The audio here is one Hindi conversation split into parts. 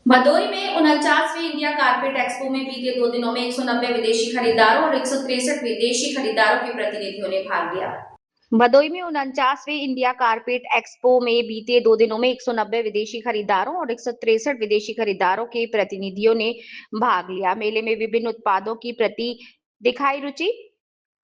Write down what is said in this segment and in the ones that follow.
भदोही में 49वीं इंडिया कारपेट एक्सपो में बीते 2 दिनों में 190 विदेशी खरीदारों और 163 विदेशी खरीदारों के प्रतिनिधियों ने भाग लिया। भदोही में 49वीं इंडिया कारपेट एक्सपो में बीते 2 दिनों में 190 विदेशी खरीदारों और 163 विदेशी खरीदारों के प्रतिनिधियों ने भाग लिया। मेले में विभिन्न उत्पादों की प्रति दिखाई रुचि।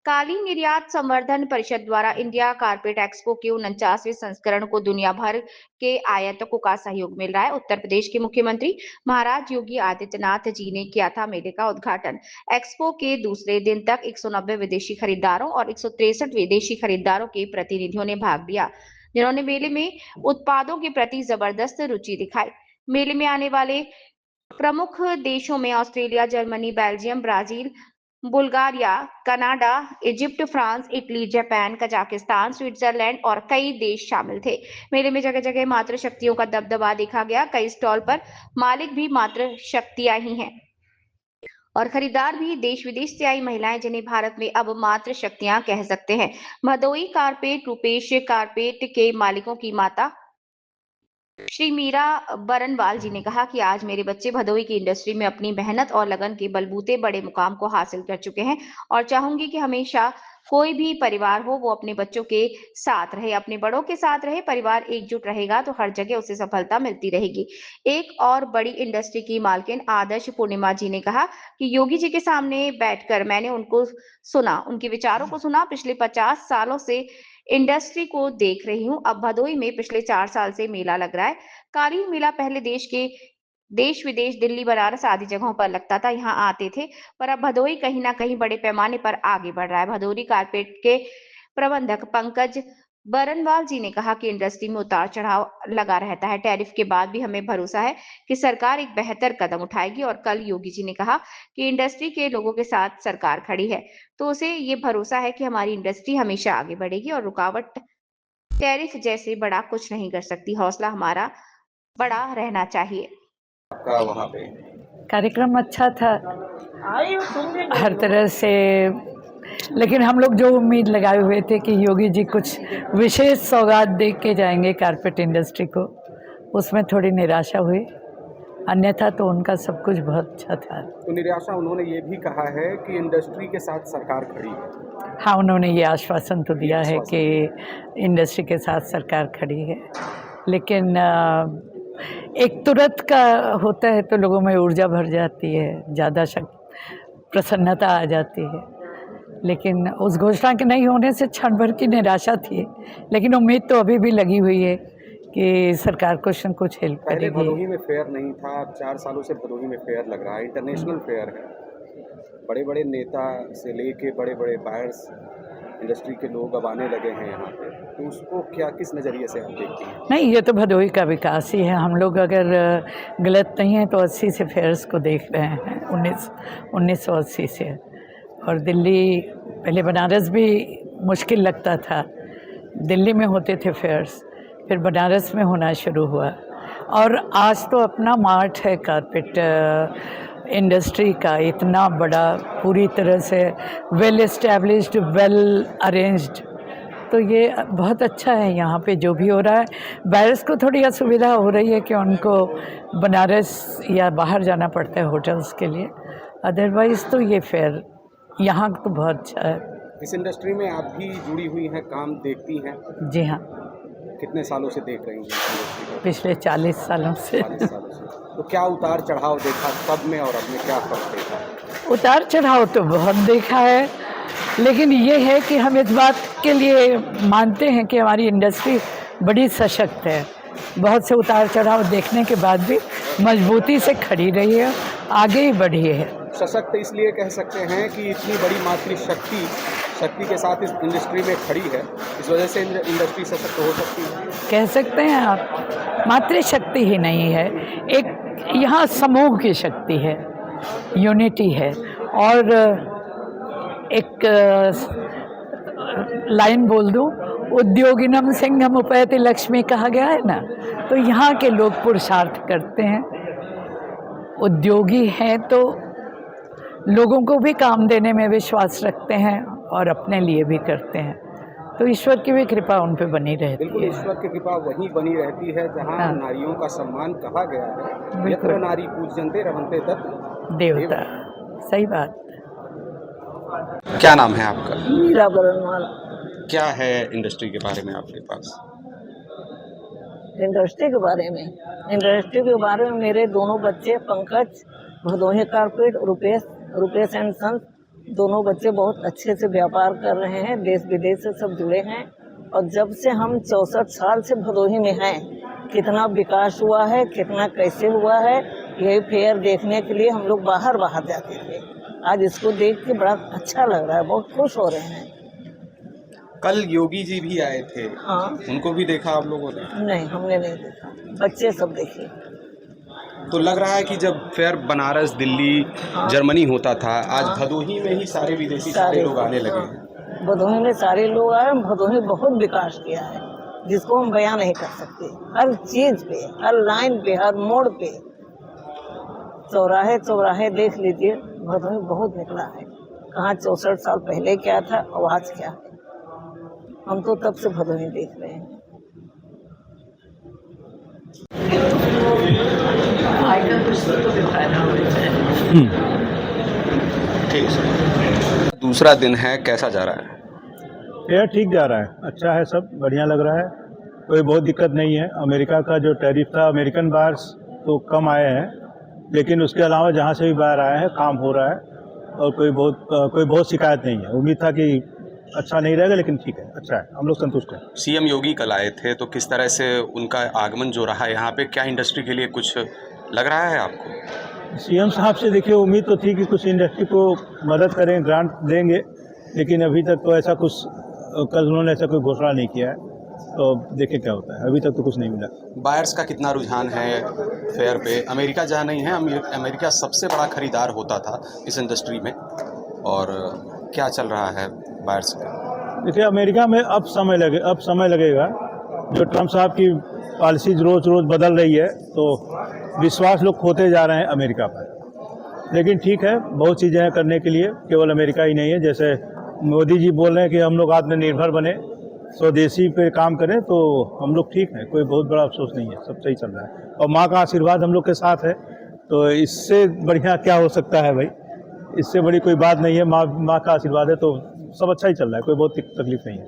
कालीन निर्यात संवर्धन परिषद द्वारा इंडिया कारपेट एक्सपो के 49वें संस्करण को दुनिया भर के आयातकों का सहयोग मिल रहा है। उत्तर प्रदेश के मुख्यमंत्री महाराज योगी आदित्यनाथ जी ने किया था मेले का उद्घाटन। एक्सपो के दूसरे दिन तक 190 विदेशी खरीदारों और 163 विदेशी खरीदारों के प्रतिनिधियों ने भाग लिया, जिन्होंने मेले में उत्पादों के प्रति जबरदस्त रुचि दिखाई। मेले में आने वाले प्रमुख देशों में Australia, Germany, Belgium, Brazil, Bulgaria, Canada, Egypt, France, Italy, Japan, Kazakhstan, Switzerland और कई देश शामिल थे। मेले में जगह जगह मातृ शक्तियों का दबदबा देखा गया। कई स्टॉल पर मालिक भी मातृ शक्तियां ही हैं और खरीदार भी देश विदेश से आई महिलाएं, जिन्हें भारत में अब मातृ शक्तियां कह सकते हैं। भदोही कारपेट रूपेश कारपेट के मालिकों की माता श्री मीरा बरनवाल जी ने कहा कि आज मेरे बच्चे भदोही की इंडस्ट्री में अपनी मेहनत और लगन के बलबूते बड़े मुकाम को हासिल कर चुके हैं और चाहूंगी कि हमेशा कोई भी परिवार हो वो अपने बच्चों के साथ रहे, अपने बड़ों के साथ रहे। परिवार एकजुट रहेगा तो हर जगह उसे सफलता मिलती रहेगी। एक और बड़ी इंडस्ट्री की मालकिन आदर्श पूर्णिमा जी ने कहा कि योगी जी के सामने बैठकर मैंने उनको सुना, उनके विचारों को सुना। पिछले 50 सालों से इंडस्ट्री को देख रही हूँ। अब भदोही में पिछले 4 साल से मेला लग रहा है। कालीन मेला पहले देश विदेश, दिल्ली, बनारस आदि जगहों पर लगता था, यहाँ आते थे, पर अब भदोही कहीं ना कहीं बड़े पैमाने पर आगे बढ़ रहा है। भदोही कारपेट के प्रबंधक पंकज बरनवाल जी ने कहा कि इंडस्ट्री में उतार चढ़ाव लगा रहता है। टैरिफ के बाद भी हमें भरोसा है कि सरकार एक बेहतर कदम उठाएगी और कल योगी जी ने कहा कि इंडस्ट्री के लोगों के साथ सरकार खड़ी है, तो उसे ये भरोसा है कि हमारी इंडस्ट्री हमेशा आगे बढ़ेगी और रुकावट टैरिफ जैसे बड़ा कुछ नहीं कर सकती। हौसला हमारा बड़ा रहना चाहिए। आपका वहाँ पे कार्यक्रम अच्छा था हर तरह से, लेकिन हम लोग जो उम्मीद लगाए हुए थे कि योगी जी कुछ विशेष सौगात दे के जाएंगे कारपेट इंडस्ट्री को, उसमें थोड़ी निराशा हुई। अन्यथा तो उनका सब कुछ बहुत अच्छा था। तो निराशा उन्होंने ये भी कहा है कि इंडस्ट्री के साथ सरकार खड़ी है। हाँ, उन्होंने ये आश्वासन तो दिया है कि इंडस्ट्री के साथ सरकार खड़ी है, लेकिन एक तुरंत का होता है तो लोगों में ऊर्जा भर जाती है, ज़्यादा प्रसन्नता आ जाती है, लेकिन उस घोषणा के नहीं होने से क्षण भर की निराशा थी। लेकिन उम्मीद तो अभी भी लगी हुई है कि सरकार कुछ न कुछ हेल्प करेगी। पहले भदोही में फेयर नहीं था, 4 सालों से भदोही में फेयर लग रहा है, इंटरनेशनल फेयर है। बड़े बड़े नेता से लेके बड़े बड़े बायर्स, इंडस्ट्री के लोग अब आने लगे हैं यहाँ पे, तो उसको क्या किस नज़रिए से आप देखती हैं? नहीं, ये तो भदोही का विकास ही है। हम लोग अगर गलत नहीं हैं तो 80 से फेयर्स को देख रहे हैं, 1980 से। और दिल्ली, पहले बनारस भी मुश्किल लगता था, दिल्ली में होते थे फेयर्स, फिर बनारस में होना शुरू हुआ और आज तो अपना मार्ट है कारपेट इंडस्ट्री का, इतना बड़ा, पूरी तरह से वेल एस्टेब्लिश्ड, वेल अरेंज्ड। तो ये बहुत अच्छा है यहाँ पे जो भी हो रहा है। बायर्स को थोड़ी असुविधा हो रही है कि उनको बनारस या बाहर जाना पड़ता है होटल्स के लिए, अदरवाइज़ तो ये फेयर यहाँ तो बहुत अच्छा है। इस इंडस्ट्री में आप भी जुड़ी हुई हैं, काम देखती हैं? जी हाँ, कितने सालों से देख रही हैं? पिछले 40 सालों से। 40 सालों से। तो क्या उतार चढ़ाव देखा तब में और अब में, क्या फर्क देखा? उतार चढ़ाव तो बहुत देखा है, लेकिन ये है कि हम इस बात के लिए मानते हैं कि हमारी इंडस्ट्री बड़ी सशक्त है। बहुत से उतार चढ़ाव देखने के बाद भी मजबूती से खड़ी रही है, आगे ही बढ़ी है। सशक्त इसलिए कह सकते हैं कि इतनी बड़ी मातृशक्ति के साथ इस इंडस्ट्री में खड़ी है, इस वजह से इंडस्ट्री सशक्त हो सकती है। कह सकते हैं आप, मातृशक्ति ही नहीं है, एक यहाँ समूह की शक्ति है, यूनिटी है। और एक लाइन बोल दूं, उद्योगिनम सिंहम उपैति लक्ष्मी कहा गया है ना, तो यहाँ के लोग पुरुषार्थ करते हैं, उद्योगी हैं तो लोगों को भी काम देने में विश्वास रखते हैं और अपने लिए भी करते हैं। तो ईश्वर की भी कृपा उन पे बनी रहती बिल्कुल है। ईश्वर की कृपा वहीं बनी रहती है जहाँ हाँ। नारियों का सम्मान कहा गया है। बिल्कुल। यत्र नारी पूज्यन्ते रमन्ते तत्र देवता, सही बात। क्या नाम है आपका? मीरा बरनवाल। क्या है इंडस्ट्री के बारे में आपके पास? इंडस्ट्री के बारे में मेरे दोनों बच्चे Pankaj Bhadohi carpet, Rupesh and sons, दोनों बच्चे बहुत अच्छे से व्यापार कर रहे हैं, देश विदेश से सब जुड़े हैं। और जब से हम 64 साल से भदोही में हैं, कितना विकास हुआ है, कितना कैसे हुआ है, यही फेयर देखने के लिए हम लोग बाहर जाते थे। आज इसको देख के बड़ा अच्छा लग रहा है, बहुत खुश हो रहे हैं। कल योगी जी भी आए थे, हाँ, उनको भी देखा आप लोगों ने? नहीं हमने नहीं देखा, बच्चे सब देखे। तो लग रहा है कि जब फेयर बनारस, दिल्ली, जर्मनी होता था, आज भदोही में ही सारे विदेशी सारे लोग आने लगे हैं। भदोही में सारे लोग आए, भदोही बहुत विकास किया है जिसको हम बयां नहीं कर सकते। हर चीज पे, हर लाइन पे, हर मोड़ पे, चौराहे देख लीजिए, भदोही बहुत निकला है। कहाँ 64 साल पहले क्या था और आज क्या है, हम तो तब से भदोही देख रहे हैं। ठीक है। दूसरा दिन है, कैसा जा रहा है? यह ठीक जा रहा है, अच्छा है, सब बढ़िया लग रहा है, कोई बहुत दिक्कत नहीं है। अमेरिका का जो टैरिफ था, अमेरिकन बायर्स तो कम आए हैं, लेकिन उसके अलावा जहाँ से भी बाहर आए हैं काम हो रहा है और कोई बहुत शिकायत नहीं है। उम्मीद था कि अच्छा नहीं रहेगा, लेकिन ठीक है, अच्छा है, हम लोग संतुष्ट हैं। सीएम योगी कल आए थे, तो किस तरह से उनका आगमन जो रहा यहाँ पे, क्या इंडस्ट्री के लिए कुछ लग रहा है आपको? सीएम साहब से देखिए उम्मीद तो थी कि कुछ इंडस्ट्री को मदद करें, ग्रांट देंगे, लेकिन अभी तक तो ऐसा कुछ, कल उन्होंने ऐसा कोई घोषणा नहीं किया है, तो देखें क्या होता है। अभी तक तो कुछ नहीं मिला। बायर्स का कितना रुझान है फेयर पे? अमेरिका जहाँ नहीं है, अमेरिका सबसे बड़ा खरीदार होता था इस इंडस्ट्री में, और क्या चल रहा है बायर्स का? देखिए अमेरिका में अब समय लगेगा। जो ट्रम्प साहब की पॉलिसीज रोज़ बदल रही है, तो विश्वास लोग खोते जा रहे हैं अमेरिका पर। लेकिन ठीक है, बहुत चीज़ें हैं करने के लिए, केवल अमेरिका ही नहीं है। जैसे मोदी जी बोल रहे हैं कि हम लोग आत्मनिर्भर बने, स्वदेशी पे काम करें, तो हम लोग ठीक हैं, कोई बहुत बड़ा अफसोस नहीं है, सब सही चल रहा है। और माँ का आशीर्वाद हम लोग के साथ है, तो इससे बढ़िया क्या हो सकता है भाई, इससे बड़ी कोई बात नहीं है। माँ का आशीर्वाद है, तो सब अच्छा ही चल रहा है, कोई बहुत तकलीफ नहीं है।